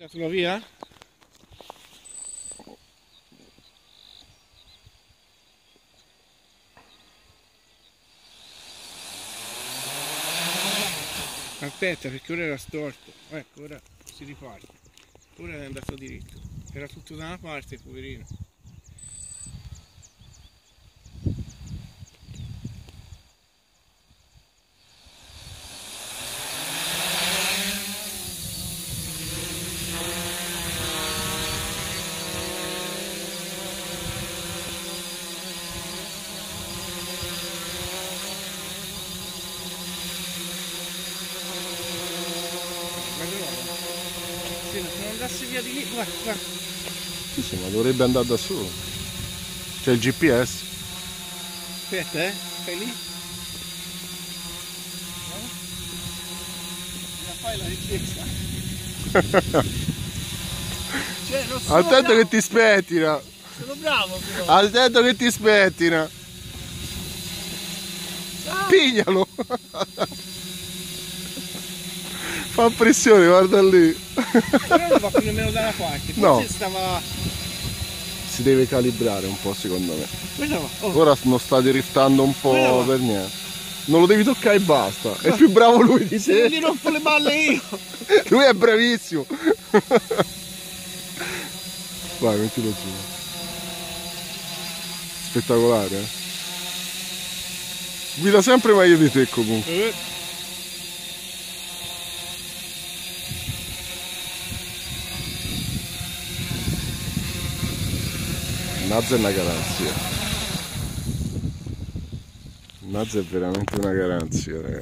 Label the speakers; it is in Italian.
Speaker 1: Sulla via? Aspetta, perché ora era storto. Ecco, ora si riparte. Ora è andato diritto. Era tutto da una parte, poverino. Se non andasse via di lì, guarda, guarda.
Speaker 2: Sì, ma dovrebbe andare da solo. C'è il GPS.
Speaker 1: Aspetta, fai lì. No? La fai la richiesta. Cioè, non sono
Speaker 2: Attento
Speaker 1: bravo.
Speaker 2: che ti spettina.
Speaker 1: Sono bravo però.
Speaker 2: Attento che ti spettina. Piglialo. Fa pressione, guarda lì.
Speaker 1: Però non va più nemmeno da una parte. Forse
Speaker 2: No.
Speaker 1: stava.
Speaker 2: Si deve calibrare un po', secondo me.
Speaker 1: Guarda va. Oh.
Speaker 2: Ora non sta driftando un po'
Speaker 1: Guarda.
Speaker 2: per niente. Non lo devi toccare e basta. È più bravo lui di
Speaker 1: Se non
Speaker 2: te.
Speaker 1: gli rompo le balle io.
Speaker 2: Lui è bravissimo. Vai, mettilo giù. Spettacolare, eh? Guida sempre meglio di te comunque. Nazza è una garanzia. Nazza è veramente una garanzia, ragazzi.